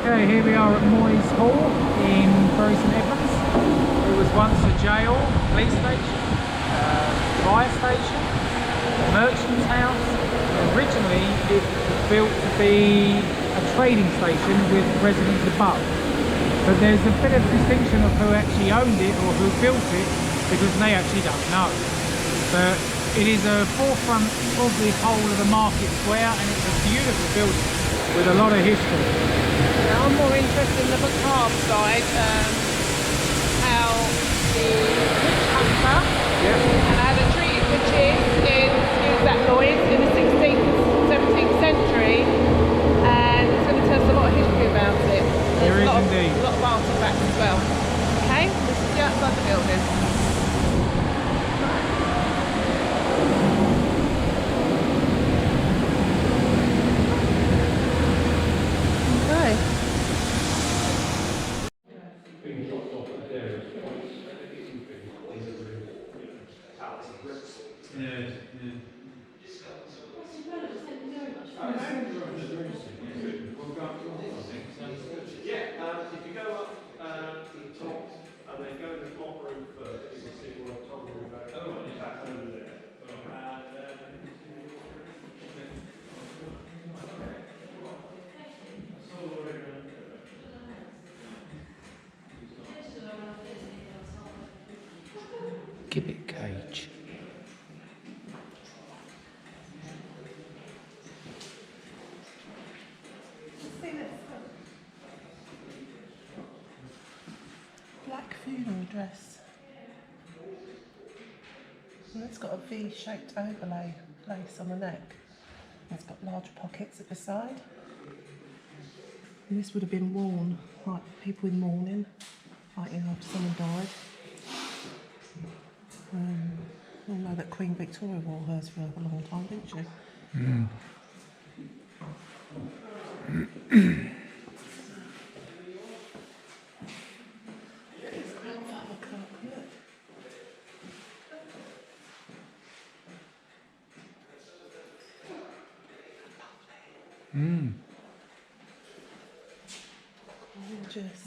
Okay, here we are at Moyes Hall in Bury St Edmunds. It was once a jail, police station, fire station, merchant's house. Originally it was built to be a trading station with residents above. But there's a bit of distinction of who actually owned it or who built it, because they actually don't know. But it is a forefront of the whole of the market square, and it's a beautiful building with a lot of history. Yeah, I'm more interested in the macabre side, how the witch hunter and how they treated witches in that Lloyd's in the 16th and 17th century, and it's going to tell us a lot of history about it. There is indeed. A lot of artifacts as well. Okay, this is the outside the building. If you go up to the top and then go in the top room first, you can see what I'm talking about. Back over there. Gibbet cage. Black funeral dress. And it's got a V-shaped overlay lace on the neck. And it's got large pockets at the side. And this would have been worn like people in mourning, like after someone died. I know that Queen Victoria wore hers for a long time, didn't she? Mm. Gorgeous.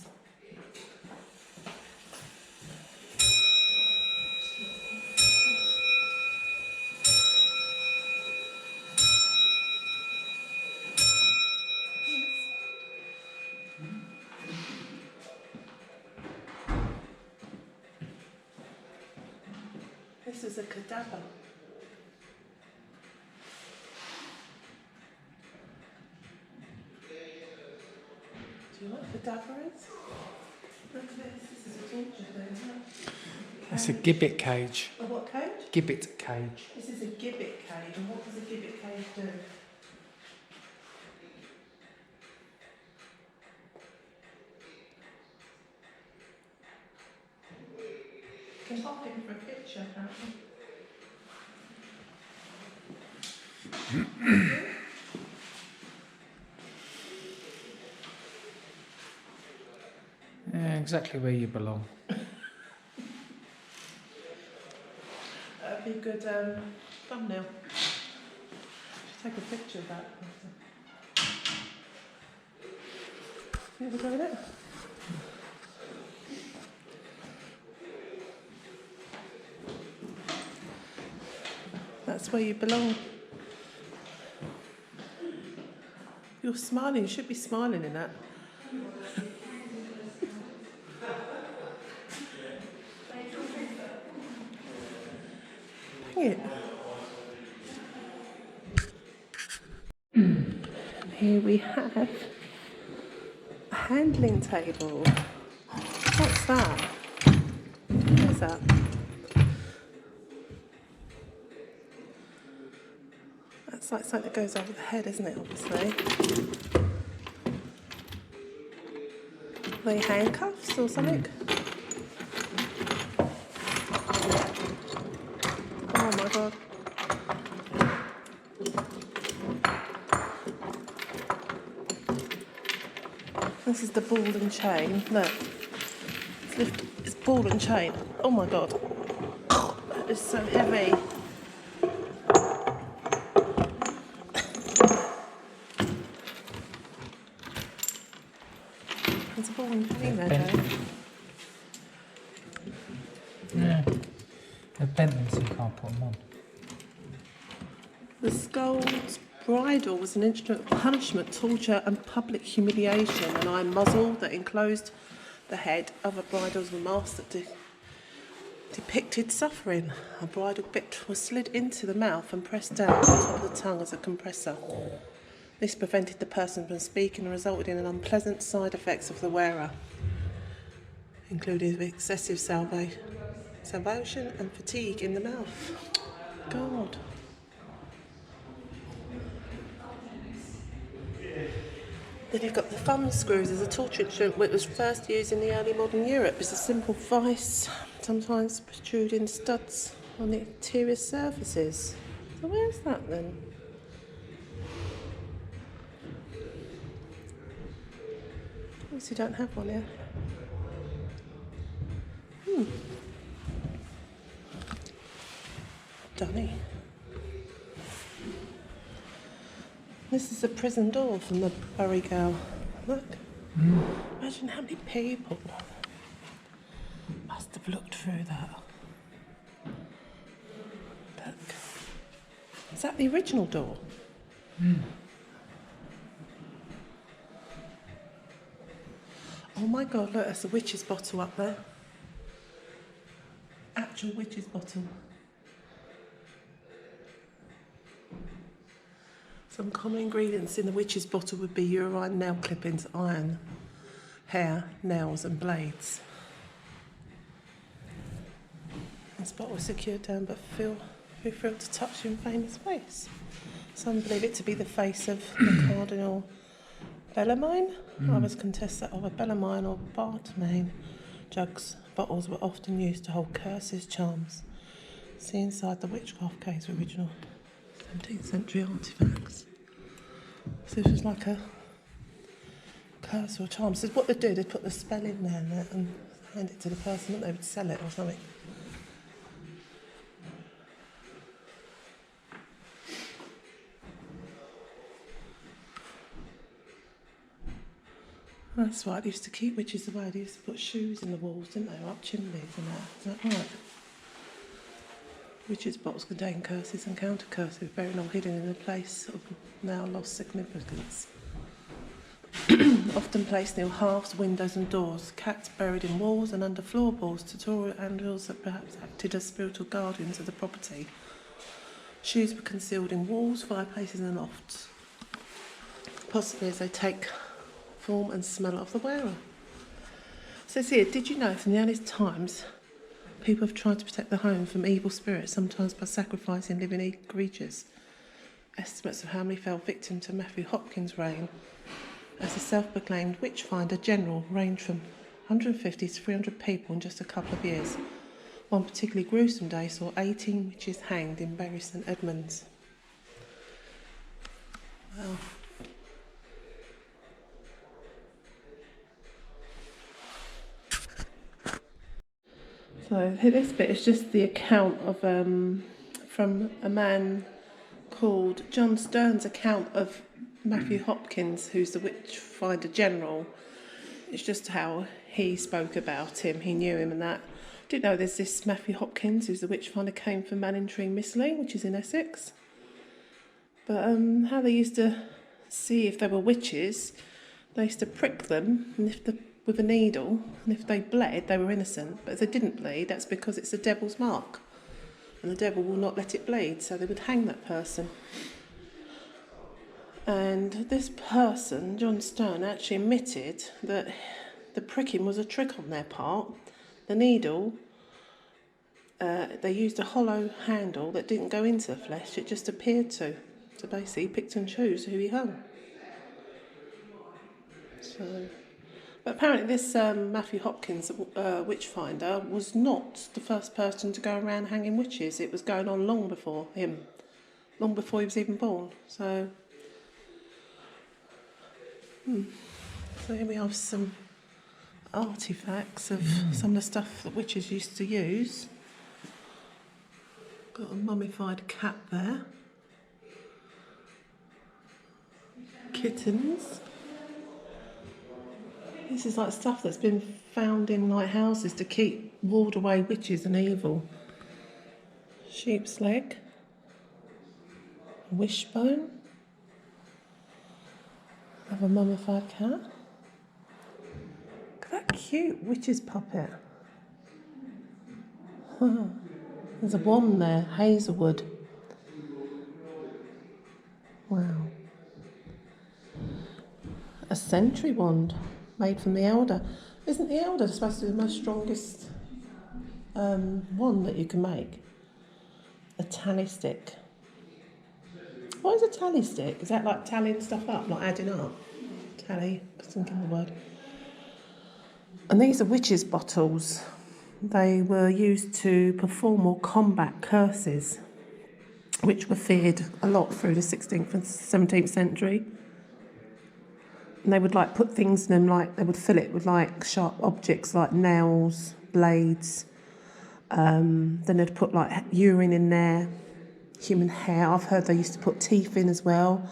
This is a cadaver. Do you know what cadaver is? Look at this. This is a torture thing, isn't it? It's a gibbet cage. A what cage? Gibbet cage. This is a gibbet cage. And what does a gibbet cage do? You can pop in for a picture, can't you? Yeah, exactly where you belong. That'd be a good thumbnail. Just take a picture of that. You ever go with it? That's where you belong. You're smiling. You should be smiling in that. Dang it. Here we have a handling table. What's that? What is that? That's like something that goes over the head, isn't it, obviously? Are they handcuffs or something? Oh my god. This is the ball and chain. Look. It's ball and chain. Oh my god. That is so heavy. There's a ball and chain there, Bent. Joe. Yeah. They've bent them so you can't put them on. The skull's bridle was an instrument of punishment, torture and public humiliation. An iron muzzle that enclosed the head of a bridle was a mask that depicted suffering. A bridle bit was slid into the mouth and pressed down on top of the tongue as a compressor. This prevented the person from speaking and resulted in unpleasant side effects of the wearer, including excessive salivation and fatigue in the mouth. God. Then you've got the thumb screws as a torture instrument, which was first used in the early modern Europe. It's a simple vice, sometimes protruding studs on the interior surfaces. So where's that then? Obviously don't have one here. Dunny. This is a prison door from the Bury Girl. Look. Imagine how many people must have looked through that. Look. Is that the original door? Oh my God, look, there's a witch's bottle up there. Actual witch's bottle. Some common ingredients in the witch's bottle would be urine, nail clippings, iron, hair, nails and blades. This bottle is secured down but feel free to touch your famous face. Some believe it to be the face of the Cardinal Bellarmine. Others contest that of a Bellarmine or Bartmain. Jugs, bottles were often used to hold curses, charms. See inside the witchcraft case original 17th century artefacts. So this was like a curse or charm. So what they'd do, they'd put the spell in there and hand it to the person that they would sell it or something. That's right, they used to keep witches away. They used to put shoes in the walls, didn't they, or up chimneys and that. Is that right? Witches' bottles contain curses and counter curses, very long hidden in a place of now lost significance. Often placed near hearths, windows and doors, cats buried in walls and under floorboards, tutorial angels that perhaps acted as spiritual guardians of the property. Shoes were concealed in walls, fireplaces and lofts, possibly as they take form and smell of the wearer. So here, did you know from the earliest times people have tried to protect the home from evil spirits, sometimes by sacrificing living creatures? Estimates of how many fell victim to Matthew Hopkins' reign as a self-proclaimed witch-finder general range from 150 to 300 people in just a couple of years. One particularly gruesome day saw 18 witches hanged in Bury St Edmunds. Wow. So this bit is just the account of from a man called John Stern's account of Matthew Hopkins, who's the witchfinder general. It's just how he spoke about him. He knew him and that. Didn't know there's this Matthew Hopkins, who's the witchfinder, came from Manningtree, Mistley, which is in Essex. But how they used to see if they were witches, they used to prick them, and with a needle, and if they bled, they were innocent. But if they didn't bleed, that's because it's the devil's mark, and the devil will not let it bleed, so they would hang that person. And this person, John Stern, actually admitted that the pricking was a trick on their part. The needle, they used a hollow handle that didn't go into the flesh, it just appeared to. So basically, he picked and chose who he hung. So, but apparently this Matthew Hopkins, witchfinder, was not the first person to go around hanging witches. It was going on long before him, long before he was even born. So here we have some artefacts of some of the stuff that witches used to use. Got a mummified cat there. Kittens. This is like stuff that's been found in like houses to keep ward away witches and evil. Sheep's leg. Wishbone. Have a mummified cat. Look at that cute witch's puppet. There's a wand there, hazelwood. Wow. A sentry wand made from the elder. Isn't the elder supposed to be the most strongest wand that you can make? A tally stick. What is a tally stick? Is that like tallying stuff up, like adding up? Tally, I was thinking the word. And these are witches' bottles. They were used to perform or combat curses, which were feared a lot through the 16th and 17th century. And they would like put things in them, like they would fill it with like sharp objects like nails, blades. Then they'd put like urine in there, human hair. I've heard they used to put teeth in as well.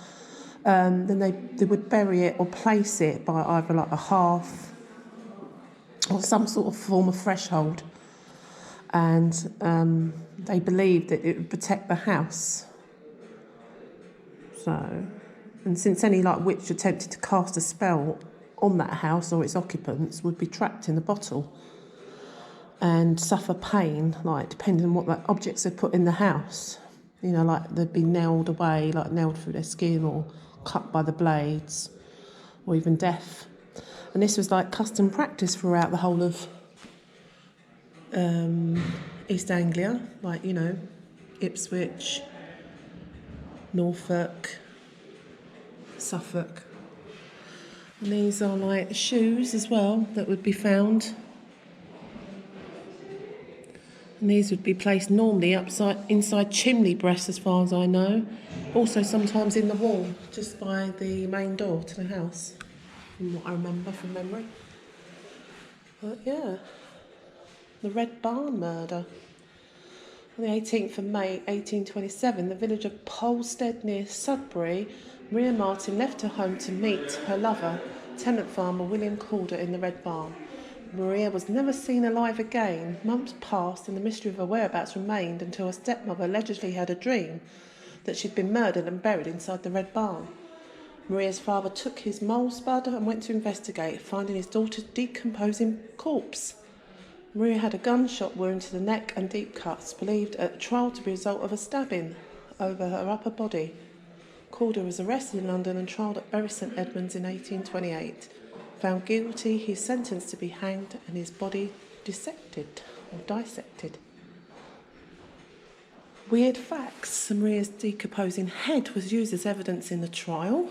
Then they would bury it or place it by either like a hearth or some sort of form of threshold. And they believed that it would protect the house. So, and since any like witch attempted to cast a spell on that house or its occupants would be trapped in the bottle and suffer pain, like depending on what like objects they put in the house. You know, like they'd be nailed away, like nailed through their skin or cut by the blades, or even death. And this was like custom practice throughout the whole of East Anglia, like, you know, Ipswich, Norfolk, Suffolk. And these are like shoes as well that would be found. And these would be placed normally inside chimney breasts, as far as I know. Also sometimes in the wall, just by the main door to the house, from what I remember from memory. But yeah, the Red Barn murder. On the 18th of May 1827, the village of Polstead near Sudbury, Maria Martin left her home to meet her lover, tenant farmer William Calder, in the Red Barn. Maria was never seen alive again. Months passed and the mystery of her whereabouts remained until her stepmother allegedly had a dream that she'd been murdered and buried inside the Red Barn. Maria's father took his mole spud and went to investigate, finding his daughter's decomposing corpse. Maria had a gunshot wound to the neck and deep cuts, believed at the trial to be a result of a stabbing over her upper body. Calder was arrested in London and tried at Bury St Edmunds in 1828. Found guilty, he was sentenced to be hanged and his body dissected. Weird facts. Maria's decomposing head was used as evidence in the trial.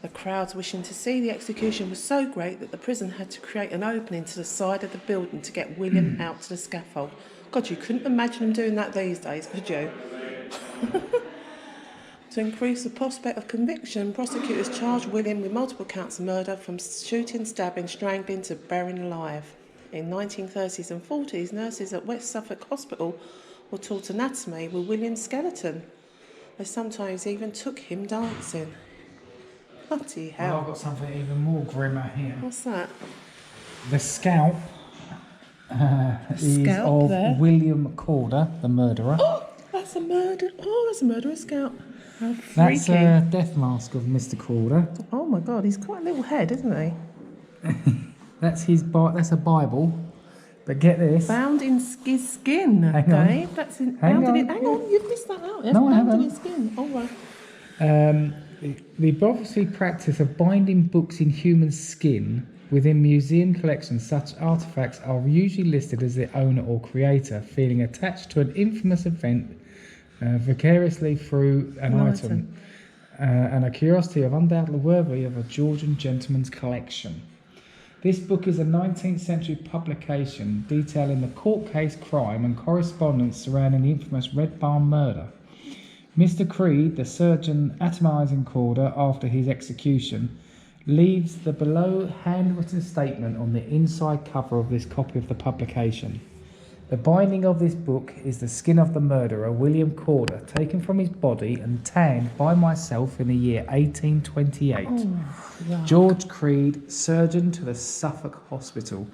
The crowds wishing to see the execution was so great that the prison had to create an opening to the side of the building to get William out to the scaffold. God, you couldn't imagine him doing that these days, could you? To increase the prospect of conviction, prosecutors charged William with multiple counts of murder, from shooting, stabbing, strangling to burying alive. In 1930s and 40s, nurses at West Suffolk Hospital were taught anatomy with William's skeleton. They sometimes even took him dancing. Bloody hell. Well, I've got something even more grimmer here. What's that? The scalp is of there. William Calder, the murderer. Oh, that's a murder. Oh, that's a murderer's scalp. How freaky. That's a death mask of Mr. Calder. Oh my God, he's quite a little head, isn't he? That's that's a Bible. But get this. Bound in his skin, Hang Dave. on. That's in, Hang on. Hang on, you've missed that out. No, I bound haven't. in his skin. All right. The obviously practice of binding books in human skin within museum collections, such artefacts are usually listed as the owner or creator, feeling attached to an infamous event vicariously through an item, and a curiosity of undoubtedly worthy of a Georgian gentleman's collection. This book is a 19th century publication detailing the court case, crime and correspondence surrounding the infamous Red Barn murder. Mr. Creed, the surgeon atomising Calder after his execution, leaves the below handwritten statement on the inside cover of this copy of the publication. The binding of this book is the skin of the murderer, William Corder, taken from his body and tanned by myself in the year 1828. Yeah. George Creed, surgeon to the Suffolk Hospital.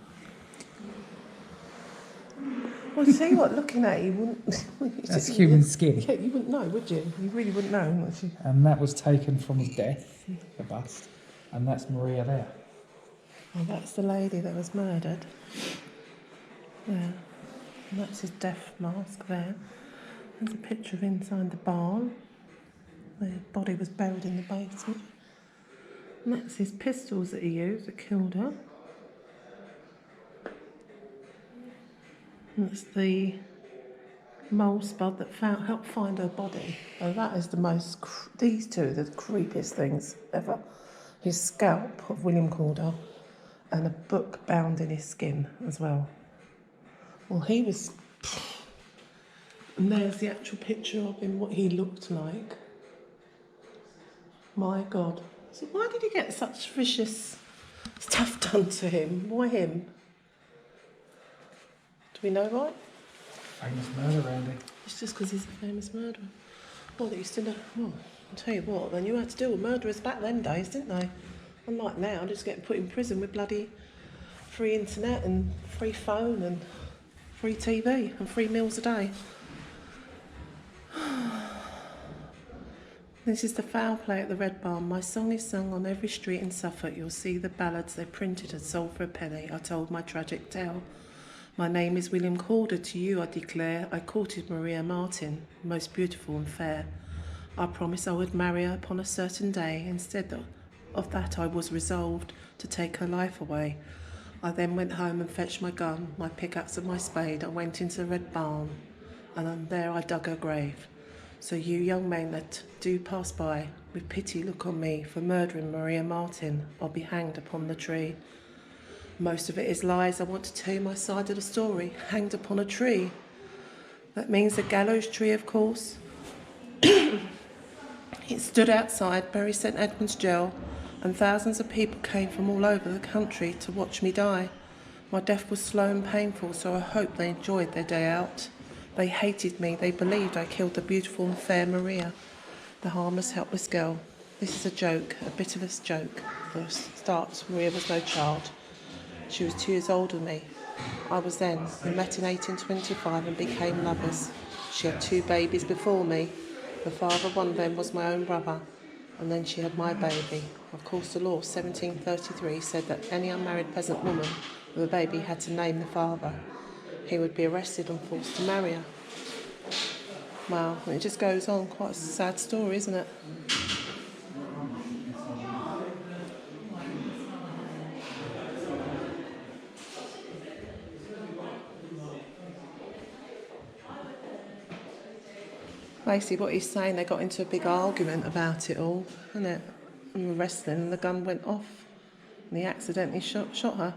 Well, see what, looking at it, you wouldn't... That's human skin. Yeah, you wouldn't know, would you? You really wouldn't know, would you? And that was taken from his death, the bust. And that's Maria there. Oh, that's the lady that was murdered. Yeah. And that's his death mask there. There's a picture of inside the barn. The body was buried in the basement. And that's his pistols that he used that killed her. And that's the mole spud that helped find her body. And that is the most... these two are the creepiest things ever. His scalp of William Corder and a book bound in his skin as well. Well, he was... And there's the actual picture of him, what he looked like. My God. So why did he get such vicious stuff done to him? Why him? Do we know, right? Famous murder, Andy. It's just because he's a famous murderer. Well, they used to know... Well, I'll tell you what, then you had to deal with murderers back them days, didn't they? Unlike now, just getting put in prison with bloody free internet and free phone and free TV and free meals a day. This is the foul play at the Red Barn. My song is sung on every street in Suffolk. You'll see the ballads they printed and sold for a penny. I told my tragic tale. My name is William Corder. To you I declare I courted Maria Martin, most beautiful and fair. I promised I would marry her upon a certain day. Instead of that I was resolved to take her life away. I then went home and fetched my gun, my pickaxe and my spade. I went into the Red Barn and there I dug her grave. So you young men that do pass by, with pity look on me, for murdering Maria Martin, I'll be hanged upon the tree. Most of it is lies. I want to tell you my side of the story. Hanged upon a tree. That means the gallows tree, of course. It stood outside Bury St Edmunds jail, and thousands of people came from all over the country to watch me die. My death was slow and painful, so I hope they enjoyed their day out. They hated me. They believed I killed the beautiful and fair Maria, the harmless, helpless girl. This is a joke, a bitterless joke. For a start, Maria was no child. She was 2 years older than me. I was then. We met in 1825 and became lovers. She had 2 babies before me. The father of one of them was my own brother, and then she had my baby. Of course, the law of 1733 said that any unmarried peasant woman with a baby had to name the father. He would be arrested and forced to marry her. Wow, it just goes on. Quite a sad story, isn't it? Basically, what he's saying, they got into a big argument about it all, isn't it? And were wrestling, and the gun went off, and he accidentally shot her.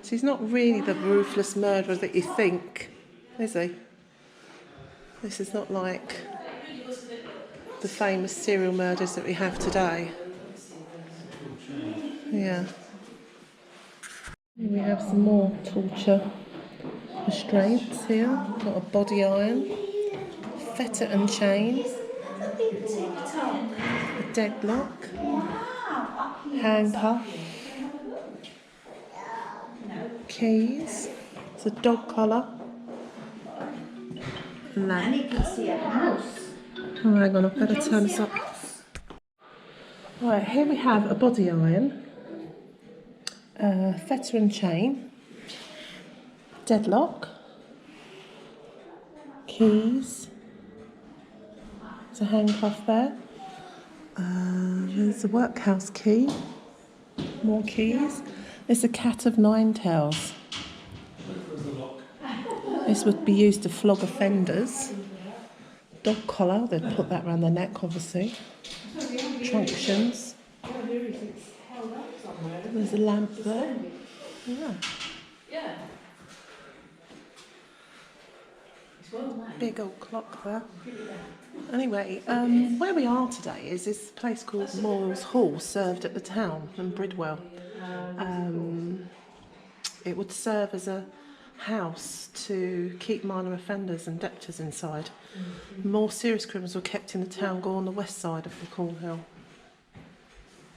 So he's not really the ruthless murderer that you think, is he? This is not like the famous serial murders that we have today. Yeah. We have some more torture restraints here. Got a body iron, fetter and chains, a deadlock, handcuff, keys, it's a dog collar, lamp. Oh, hang on, I've got to turn this up. Right, here we have a body iron, fetter and chain, deadlock, keys, there's a handcuff there, there's a workhouse key, more keys, there's a cat of 9 tails. This would be used to flog offenders. Dog collar, they'd put that around their neck obviously. Truncheons. There's a lamp there. Yeah. Big old clock there. Anyway, where we are today is this place called Moyes Hall, served at the town in Bridwell. It would serve as a house to keep minor offenders and debtors inside. More serious criminals were kept in the town go on the west side of the Cool Hill.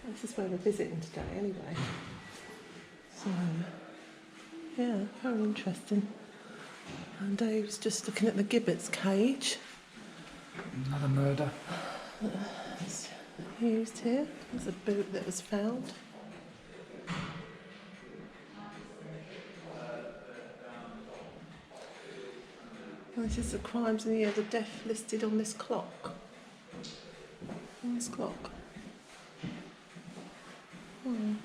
This is where we're visiting today anyway. So, yeah, very interesting. And Dave's just looking at the gibbet's cage. Another murder. It's used here. There's a boot that was found. And this is the crimes and the death listed on this clock. On this clock. Oh,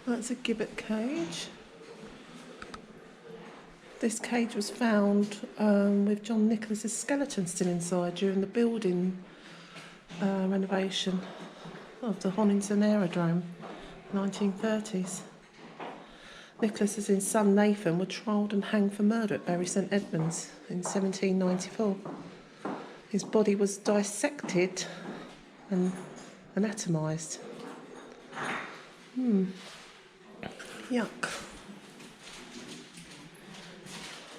that's a gibbet cage. This cage was found with John Nicholas's skeleton still inside during the building renovation of the Honington Aerodrome, 1930s. Nicholas and his son Nathan were trialled and hanged for murder at Bury St Edmunds in 1794. His body was dissected and anatomised. Yuck.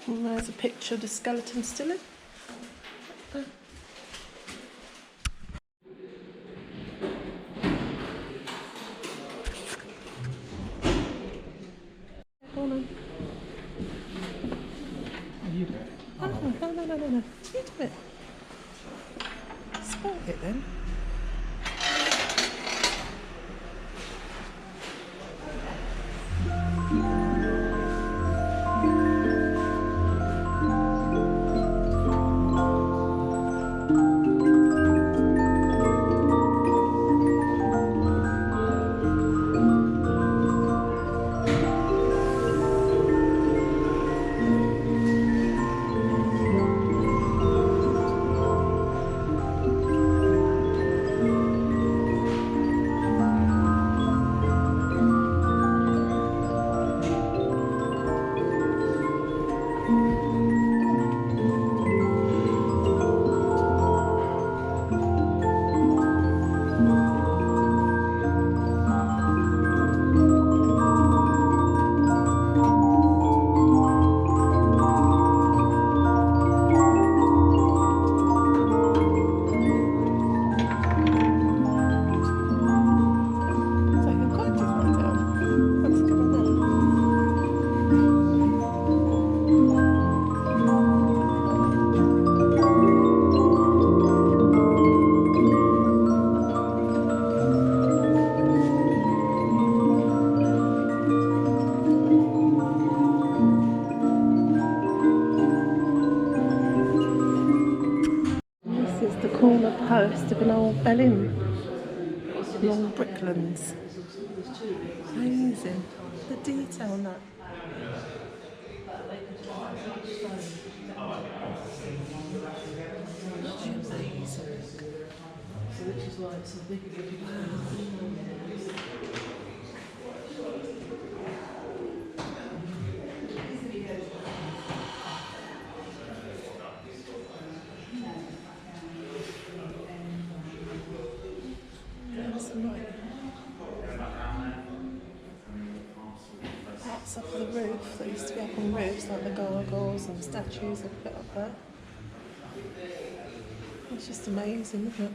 And there's a picture of the skeleton still in. Hold on. You do it. Oh, no. You do it. Spot it then. Corner post of an old bell-inn along Bricklands. Amazing. The detail on that. Amazing. Parts up of the roof that used to be up on roofs, like the gargoyles and statues they've put up there. It's just amazing, isn't it?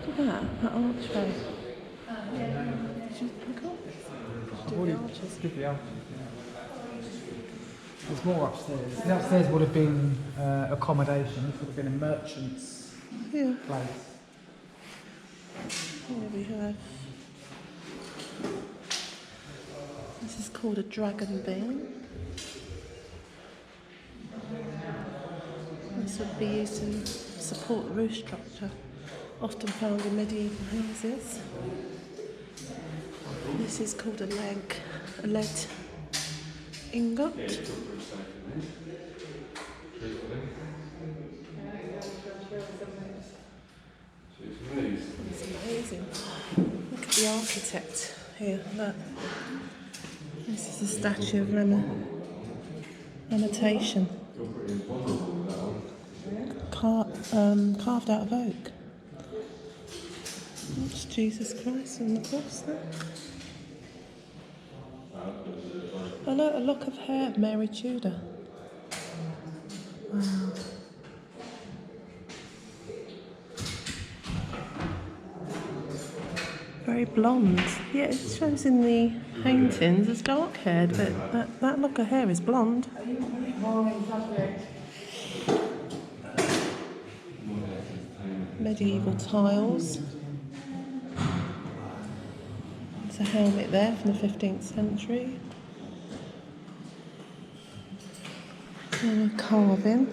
Look at that archway. Did you look up? Do the arches. Did the arches, yeah. There's more upstairs. The upstairs would have been accommodation. This would have been a merchant's place. Here we have. This is called a dragon beam. This would be used to support the roof structure, often found in medieval houses. This is called a lead ingot. amazing. Look at the architect here. Look. This is a statue of lamentation. Carved out of oak. That's Jesus Christ on the cross there. Oh look, a lock of hair of Mary Tudor. Wow. Very blonde. Yeah, it shows in the paintings as dark haired, but that lock of hair is blonde. Medieval tiles. There's a helmet there from the 15th century. And a carving,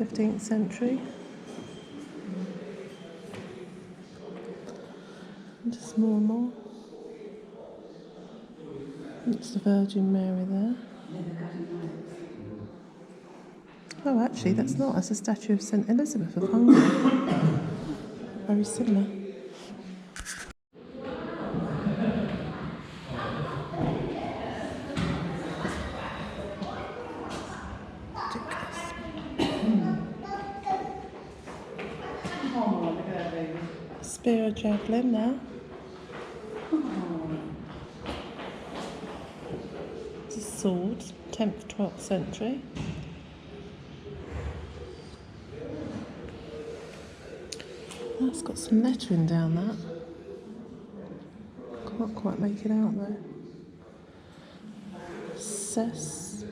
15th century. And just more and more. It's the Virgin Mary there. Oh, actually, that's not. That's a statue of St Elizabeth of Hungary. Very similar. Spear of javelin there. It's a sword, 10th, 12th century. That's got some lettering down that. Can't quite make it out though. Ses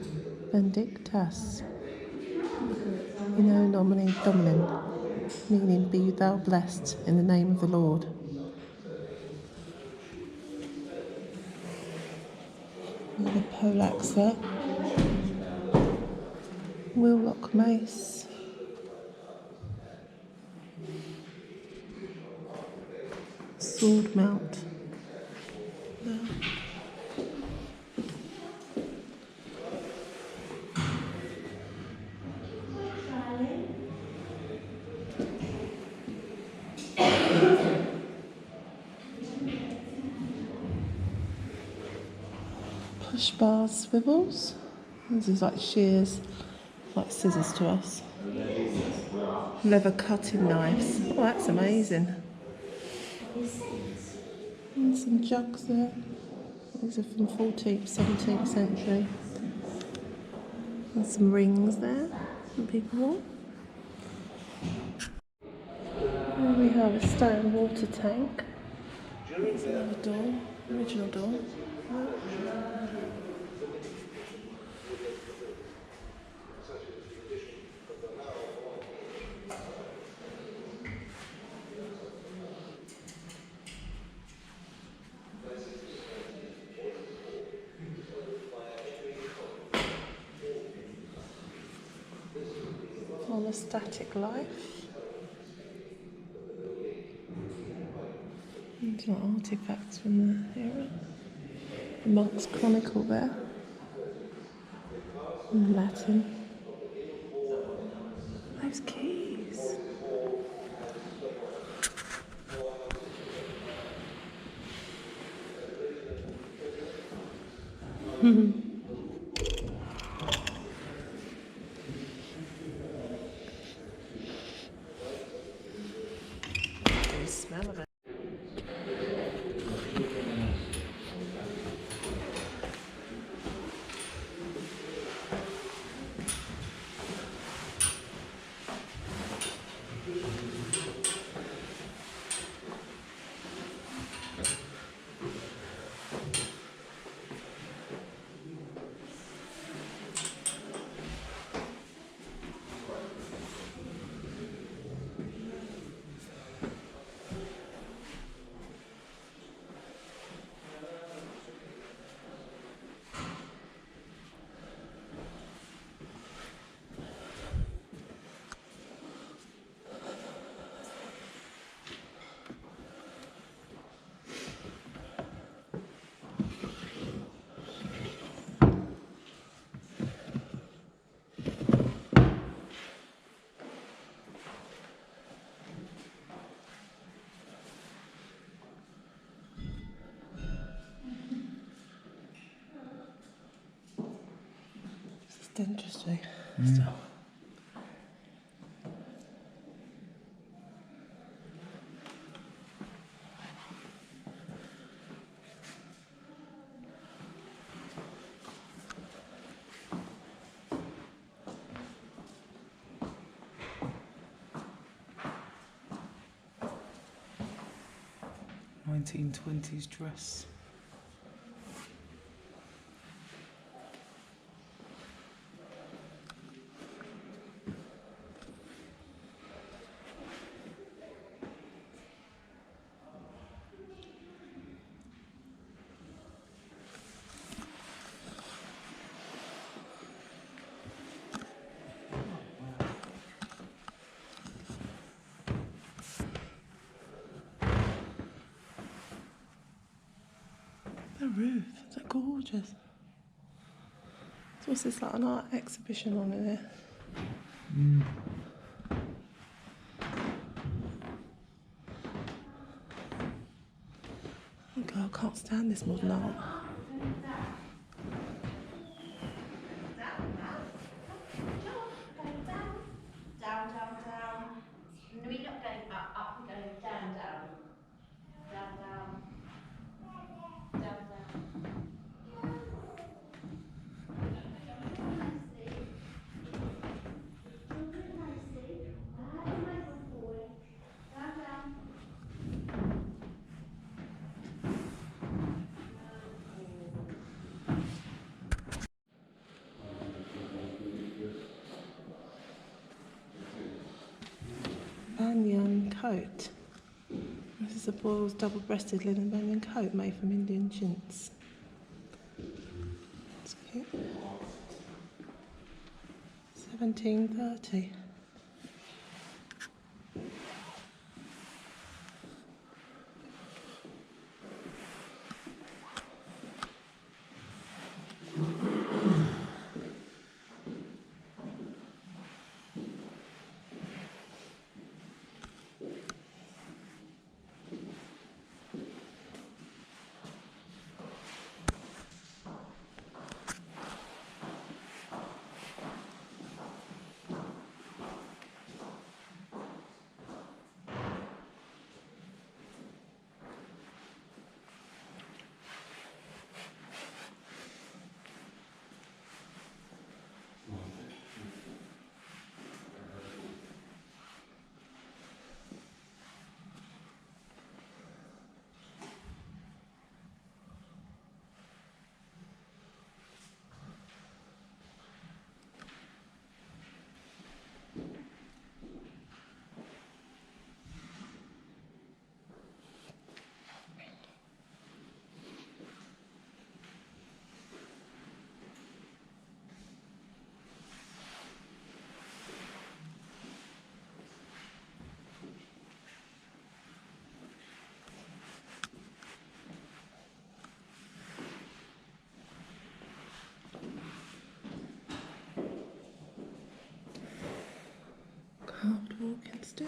Benedictus. Nomine Domini, meaning be thou blessed in the name of the Lord. And the poleaxe there. Wheellock mace. Sword mount. There. Push bars, swivels. This is like shears, like scissors to us. Leather cutting knives. Oh, that's amazing. And some jugs there. These are from 14th, 17th century. And some rings there that people wore. Here we have a stone water tank. There's another door, original door. On a static life. These are artefacts from the era. The Monk's Chronicle there. In Latin. Those keys. The smell of it. Dentistry. Mm. Stuff. (1920s) dress. The roof, is that gorgeous? So what's this, like an art exhibition on in here? Mm. Oh God, I can't stand this modern art. Down, down, down. No, we're not going up, up, we're going down, down. Down, down. Down, down. Banyan coat. This is a boy's double-breasted linen banyan coat made from Indian chintz. It's cute. 1730. Carved walking stick.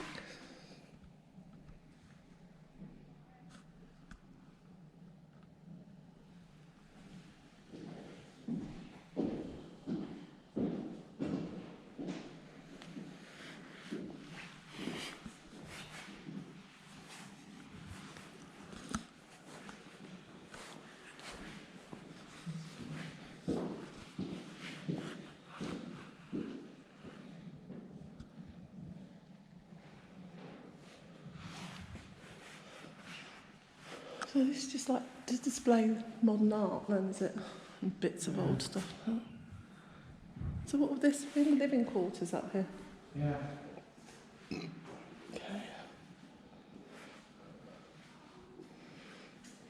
So this is just like to display modern art then, is it? And bits of old stuff. So what would this be? Living quarters up here? Yeah. Okay.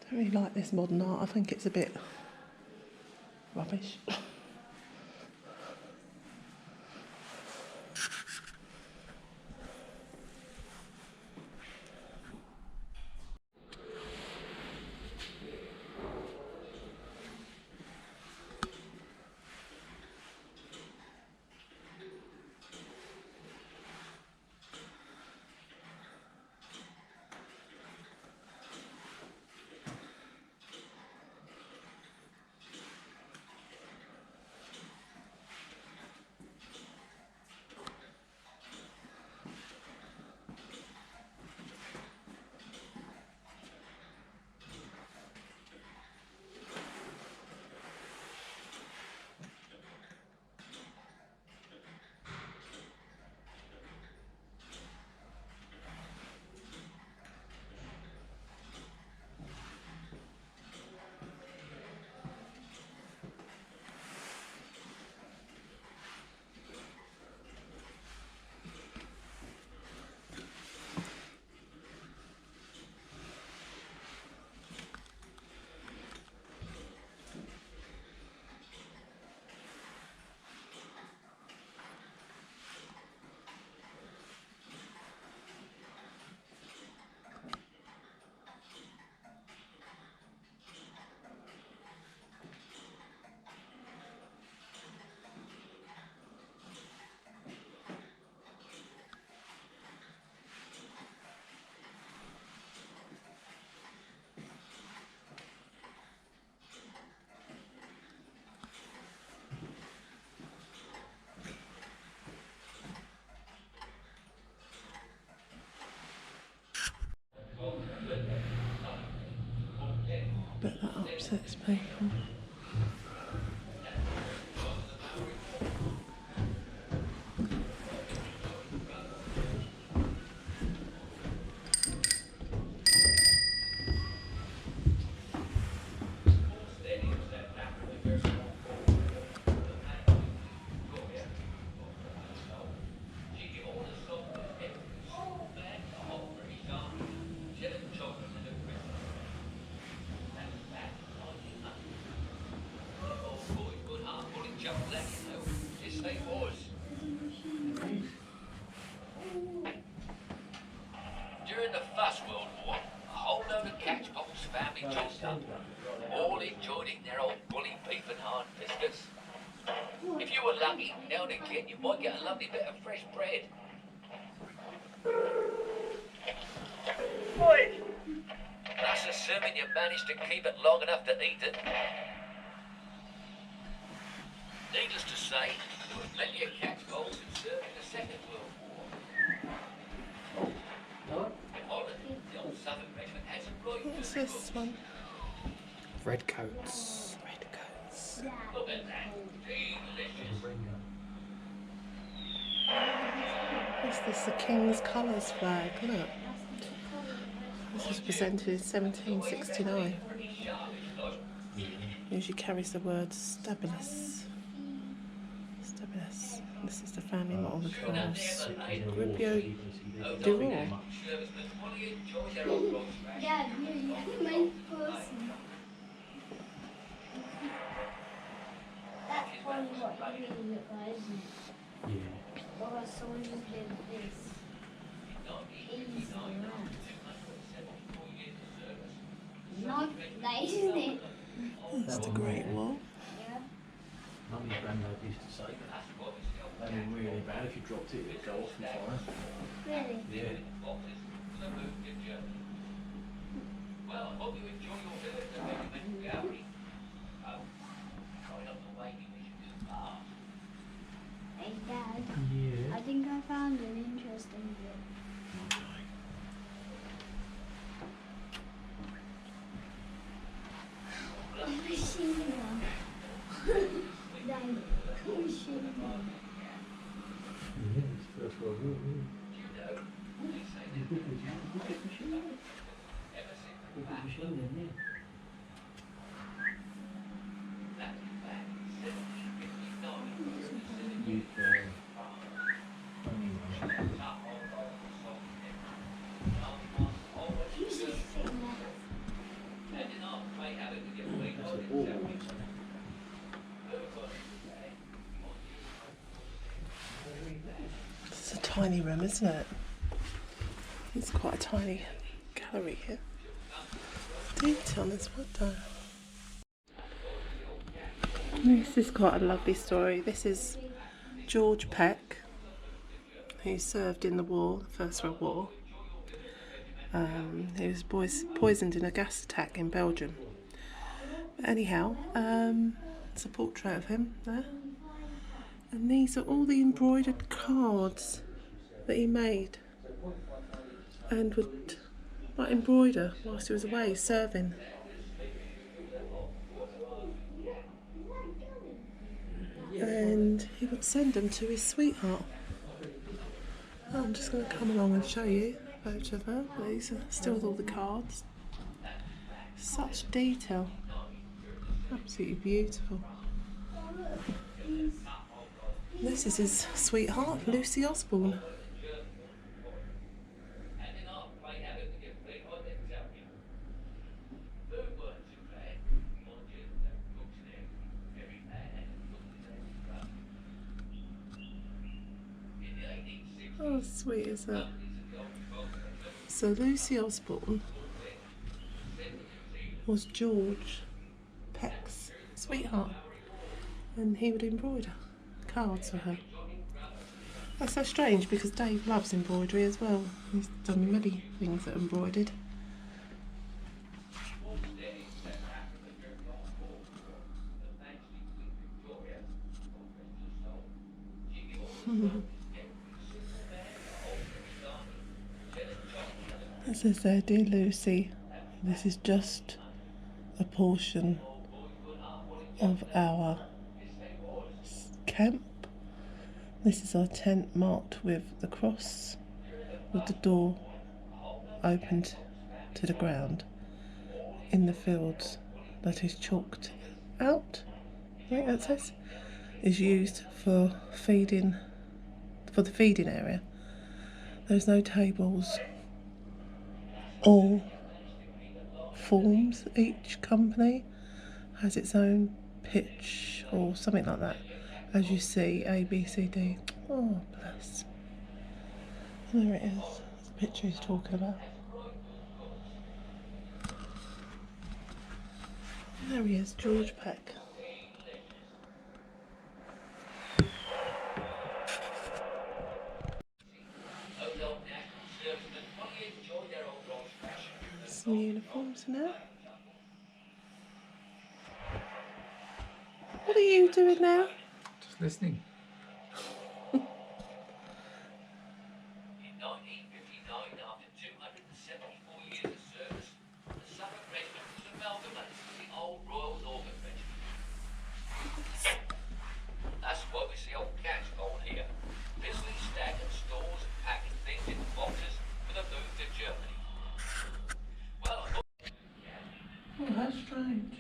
Don't really like this modern art. I think it's a bit rubbish. Upsets people. During the First World War, a whole load of catchpox family joined up, all enjoyed eating their old bully beef and hard biscuits. If you were lucky, now and again you might get a lovely bit of fresh bread. That's assuming you managed to keep it long enough to eat it. Needless to say, there were plenty of catchpox served in the Second World War. In Holland, the old Southern Regiment had some right What's good this one? Redcoats. Redcoats. Look at that. Delicious. What's this? The King's Colours flag, look. This was presented in 1769. Usually carries the word stabilis. Stabilis. This is the family motto, the cross. Gripio Duror. Dad, you're my person. That's probably what you really look like, isn't it? Yeah. Or someone who did this. Easy around. Not that, isn't it? That's the Great Wall. Yeah. Mummy's granddad used to say that would be really bad if you dropped it, it'd go off and fire. Really? Yeah. Well, I hope you enjoy your visit to Regiment Gallery. Right up the way, we should do bar. Hey, Dad. Yeah. I think I found an interesting bit. Machine gun. Dad, machine gun. Yeah, it's First World War. Good machine. Good machine then, yeah. It's a tiny room, isn't it? It's quite a tiny gallery here. Detail on this window. This is quite a lovely story. This is George Peck, who served in the war, the First World War. He was poisoned in a gas attack in Belgium. But anyhow, it's a portrait of him there. And these are all the embroidered cards that he made and would embroider whilst he was away serving. And he would send them to his sweetheart. I'm just going to come along and show you a photo of her. These are still all the cards. Such detail. Absolutely beautiful. This is his sweetheart, Lucy Osborne. How sweet is that? So Lucy Osborne was George Peck's sweetheart, and he would embroider cards for her. That's so strange because Dave loves embroidery as well. He's done many things that are embroidered. It says there, "Dear Lucy, this is just a portion of our camp. This is our tent marked with the cross, with the door opened to the ground in the fields that is chalked out, I think that says, is used for feeding, for the feeding area. There's no tables or forms. Each company has its own pitch or something like that. As you see, A, B, C, D. Oh, bless. There it is. That's the picture he's talking about. There he is, George Peck. Some uniforms now. What are you doing now? Just listening. In 1959, after 274 years of service, the Suffolk Regiment was amalgamated with the old Royal Norfolk Regiment. That's why we see old cats on here, busily stacking stores and packing things into boxes for the move to Germany. Well, I thought... Oh, how strange.